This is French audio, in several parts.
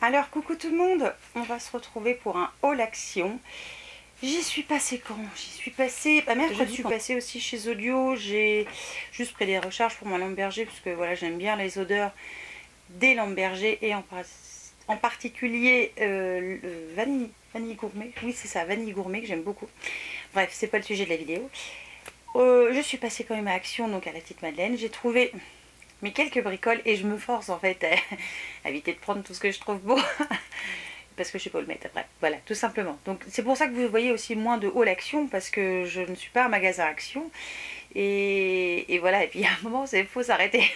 Alors coucou tout le monde, on va se retrouver pour un haul action. J'y suis passée quand? J'y suis passée, mercredi, je suis passée aussi chez Zodio. J'ai juste pris des recharges pour ma lampe berger parce que voilà, j'aime bien les odeurs des lampes berger et en particulier le vanille gourmet. Oui c'est ça, vanille gourmet que j'aime beaucoup. Bref, c'est pas le sujet de la vidéo. Je suis passée quand même à Action, donc à la petite Madeleine. J'ai trouvé mais quelques bricoles et je me force en fait à éviter de prendre tout ce que je trouve beau parce que je sais pas où le mettre après, voilà, tout simplement. Donc c'est pour ça que vous voyez aussi moins de haul action, parce que je ne suis pas un magasin action et voilà. Et puis il y a un moment il faut s'arrêter.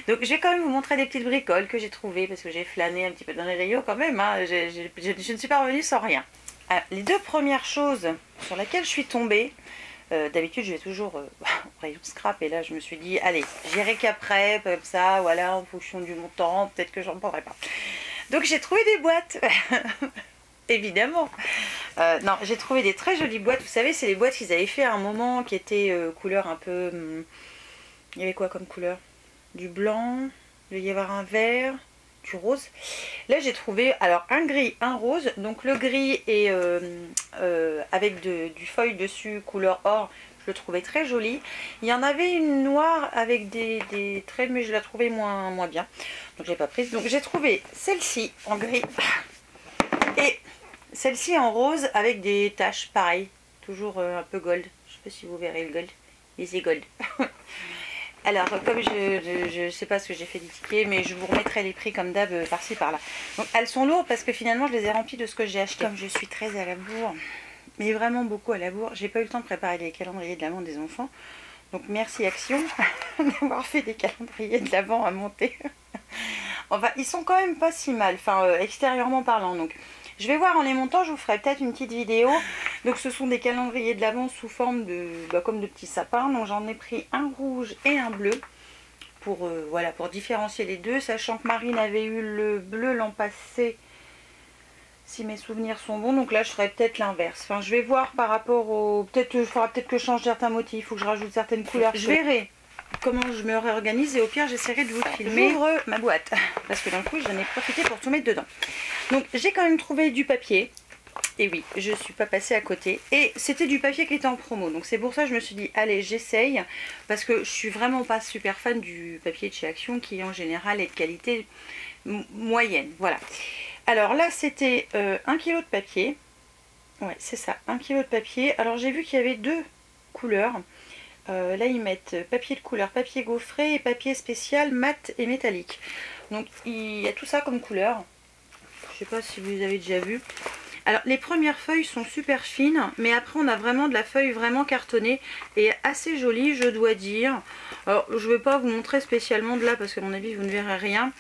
Donc je vais quand même vous montrer des petites bricoles que j'ai trouvées parce que j'ai flâné un petit peu dans les rayons quand même, hein. Je ne suis pas revenue sans rien. Alors, les deux premières choses sur lesquelles je suis tombée, d'habitude je vais toujours au rayon scrap et là je me suis dit allez, j'irai qu'après, comme ça, voilà, en fonction du montant, peut-être que j'en prendrai pas. Donc j'ai trouvé des boîtes, évidemment. Non, j'ai trouvé des très jolies boîtes. Vous savez, c'est les boîtes qu'ils avaient fait à un moment qui étaient couleur un peu... il y avait quoi comme couleur? Du blanc, il devait y avoir un vert, du rose. Là j'ai trouvé alors un gris, un rose. Donc le gris est avec du feuille dessus, couleur or. Je le trouvais très joli. Il y en avait une noire avec des traits, mais je la trouvais moins bien. Donc je l'ai pas prise. Donc j'ai trouvé celle-ci en gris et celle-ci en rose avec des taches pareilles. Toujours un peu gold. Je sais pas si vous verrez le gold. Les gold. Alors comme je sais pas ce que j'ai fait des tickets, mais je vous remettrai les prix comme d'hab par-ci par-là. Donc elles sont lourdes parce que finalement je les ai remplies de ce que j'ai acheté. Comme je suis très à la bourre, mais vraiment beaucoup à la bourre, j'ai pas eu le temps de préparer les calendriers de l'avant des enfants. Donc merci Action d'avoir fait des calendriers de l'avant à monter. Enfin ils sont quand même pas si mal, enfin extérieurement parlant. Donc je vais voir en les montant, je vous ferai peut-être une petite vidéo. Donc ce sont des calendriers de l'avant sous forme de comme de petits sapins. Donc j'en ai pris un rouge et un bleu pour voilà, pour différencier les deux, sachant que Marine avait eu le bleu l'an passé, si mes souvenirs sont bons. Donc là je ferai peut-être l'inverse. Enfin je vais voir par rapport au... Peut-être il faudra peut-être que je change certains motifs, il faut que je rajoute certaines couleurs. Je verrai comment je me réorganise et au pire j'essaierai de vous filmer. J'ouvre ma boîte parce que d'un coup j'en ai profité pour tout mettre dedans. Donc j'ai quand même trouvé du papier. Et oui, je suis pas passée à côté. Et c'était du papier qui était en promo. Donc c'est pour ça que je me suis dit, allez, j'essaye. Parce que je suis vraiment pas super fan du papier de chez Action, qui en général est de qualité moyenne. Voilà. Alors là, c'était 1 kg de papier. Ouais, c'est ça, 1 kg de papier. Alors j'ai vu qu'il y avait deux couleurs. Là, ils mettent papier de couleur, papier gaufré et papier spécial mat et métallique. Donc il y a tout ça comme couleur. Je sais pas si vous avez déjà vu. Alors les premières feuilles sont super fines, mais après on a vraiment de la feuille vraiment cartonnée et assez jolie, je dois dire. Alors je ne vais pas vous montrer spécialement de là parce qu'à mon avis vous ne verrez rien.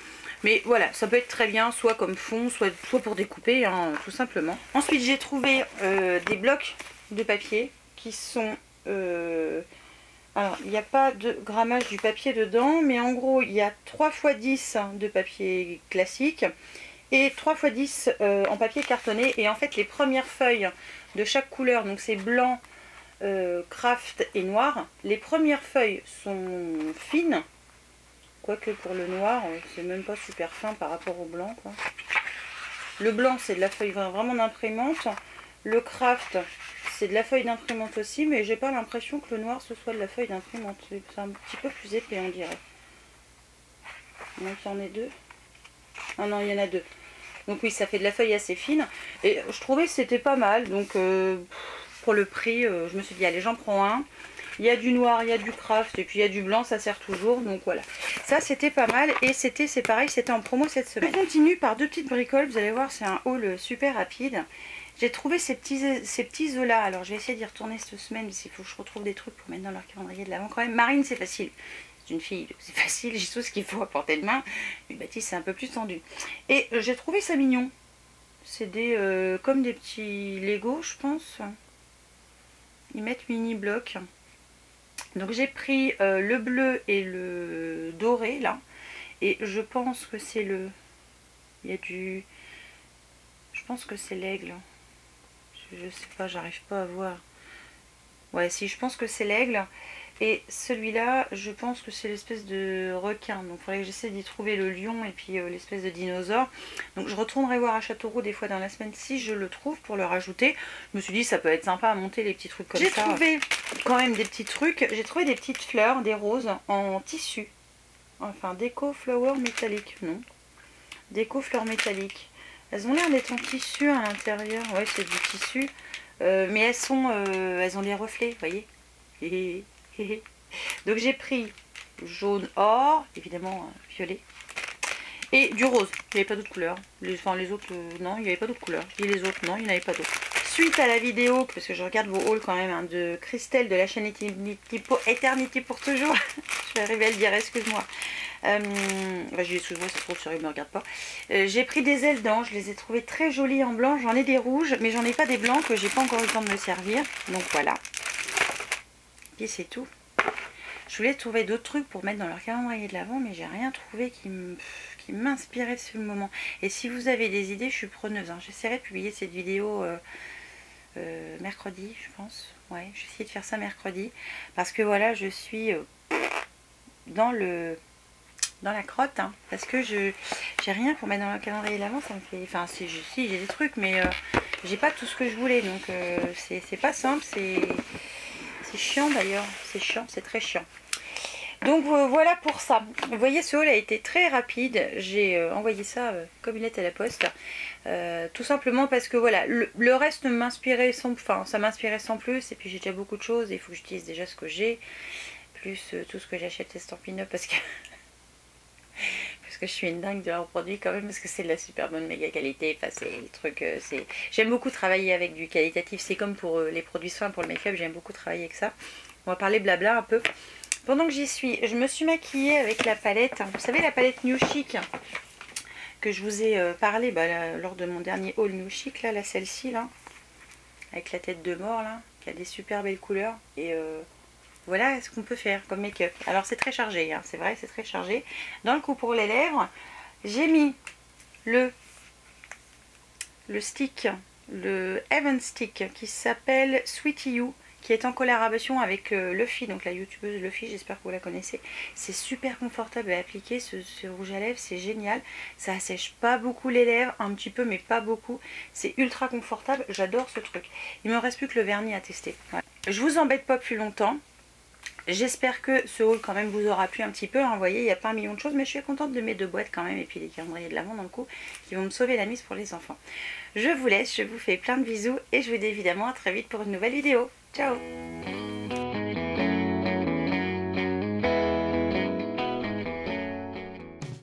Mais voilà, ça peut être très bien, soit comme fond, soit pour découper, hein, tout simplement. Ensuite j'ai trouvé des blocs de papier qui sont... alors il n'y a pas de grammage du papier dedans, mais en gros il y a 3 x 10 de papier classique et 3 x 10 en papier cartonné. Et en fait les premières feuilles de chaque couleur, donc c'est blanc, craft et noir, les premières feuilles sont fines, quoique pour le noir c'est même pas super fin par rapport au blanc, quoi. Le blanc c'est de la feuille vraiment d'imprimante, le craft c'est de la feuille d'imprimante aussi, mais j'ai pas l'impression que le noir ce soit de la feuille d'imprimante, c'est un petit peu plus épais on dirait. Donc il y en a deux. Ah non, il y en a deux. Donc oui, ça fait de la feuille assez fine. Et je trouvais que c'était pas mal. Donc pour le prix, je me suis dit, allez, j'en prends un. Il y a du noir, il y a du craft et puis il y a du blanc, ça sert toujours. Donc voilà. Ça, c'était pas mal. Et c'est pareil, c'était en promo cette semaine. Je continue par deux petites bricoles. Vous allez voir, c'est un haul super rapide. J'ai trouvé ces petits œufs là. Alors je vais essayer d'y retourner cette semaine. Parce qu'il faut que je retrouve des trucs pour mettre dans leur calendrier de l'avant quand même. Marine, c'est facile. Une fille, c'est facile, j'ai tout ce qu'il faut à portée de main. Mais Baptiste, c'est un peu plus tendu. Et j'ai trouvé ça mignon. C'est des comme des petits Lego, je pense. Ils mettent mini blocs. Donc j'ai pris le bleu et le doré là. Et je pense que c'est le... Il y a du... Je pense que c'est l'aigle. Je sais pas, j'arrive pas à voir. Ouais, si, je pense que c'est l'aigle. Et celui-là, je pense que c'est l'espèce de requin. Donc il faudrait que j'essaie d'y trouver le lion et puis l'espèce de dinosaure. Donc je retournerai voir à Châteauroux des fois dans la semaine si je le trouve pour le rajouter. Je me suis dit ça peut être sympa à monter les petits trucs comme ça. J'ai trouvé quand même des petits trucs. J'ai trouvé des petites fleurs, des roses en tissu. Enfin, déco flower métallique, non. Déco fleurs métalliques. Elles ont l'air d'être en tissu à l'intérieur. Ouais, c'est du tissu. Mais elles ont des reflets, vous voyez. Donc j'ai pris jaune or, évidemment violet, et du rose. Il n'y avait pas d'autres couleurs. Enfin les autres, non, il n'y avait pas d'autres couleurs. Et les autres, non, il n'y en avait pas d'autres. Suite à la vidéo, parce que je regarde vos hauls quand même, hein, de Christelle de la chaîne Eternity pour toujours. Je vais arriver à le dire, excuse-moi. Bah, j'ai excuse-moi, ça se trouve sur il ne me regarde pas. J'ai pris des ailes d'ange, je les ai trouvées très jolies en blanc. J'en ai des rouges, mais j'en ai pas des blancs que j'ai pas encore eu le temps de me servir. Donc voilà. Et c'est tout. Je voulais trouver d'autres trucs pour mettre dans leur calendrier de l'Avent, mais j'ai rien trouvé qui m'inspirait sur le moment. Et si vous avez des idées, je suis preneuse. Hein. J'essaierai de publier cette vidéo mercredi, je pense. Ouais, je vais essayer de faire ça mercredi. Parce que voilà, je suis dans la crotte. Hein, parce que j'ai rien pour mettre dans le calendrier de l'Avent. Ça me fait. Enfin, si j'ai des trucs, mais j'ai pas tout ce que je voulais. Donc c'est pas simple. C'est chiant d'ailleurs, c'est chiant, c'est très chiant. Donc voilà pour ça. Vous voyez, ce haul a été très rapide. J'ai envoyé ça comme il est à la poste. Tout simplement parce que voilà, le reste m'inspirait ça m'inspirait sans plus. Et puis j'ai déjà beaucoup de choses. Il faut que j'utilise déjà ce que j'ai. Plus tout ce que j'achète Stampin' Up parce que... parce que je suis une dingue de leurs produits quand même, parce que c'est de la super bonne méga qualité. Enfin, c'est les trucs, j'aime beaucoup travailler avec du qualitatif. C'est comme pour les produits soins, pour le make-up, j'aime beaucoup travailler avec ça. On va parler blabla un peu. Pendant que j'y suis, je me suis maquillée avec la palette. Vous savez, la palette New Chic que je vous ai parlé lors de mon dernier haul New Chic, là, celle-ci, là, avec la tête de mort, là, qui a des super belles couleurs. Et voilà ce qu'on peut faire comme make-up. Alors c'est très chargé, hein, c'est vrai, c'est très chargé. Dans le coup pour les lèvres, j'ai mis le stick, le Heaven Stick, qui s'appelle Sweetie You, qui est en collaboration avec Luffy, donc la youtubeuse Luffy, j'espère que vous la connaissez. C'est super confortable à appliquer, ce rouge à lèvres, c'est génial. Ça assèche pas beaucoup les lèvres, un petit peu mais pas beaucoup. C'est ultra confortable, j'adore ce truc. Il me reste plus que le vernis à tester. Voilà. Je vous embête pas plus longtemps. J'espère que ce haul quand même vous aura plu un petit peu. Hein, vous voyez, il n'y a pas un million de choses, mais je suis contente de mes deux boîtes quand même. Et puis les calendriers de l'Avent dans le coup, qui vont me sauver la mise pour les enfants. Je vous laisse, je vous fais plein de bisous et je vous dis évidemment à très vite pour une nouvelle vidéo. Ciao!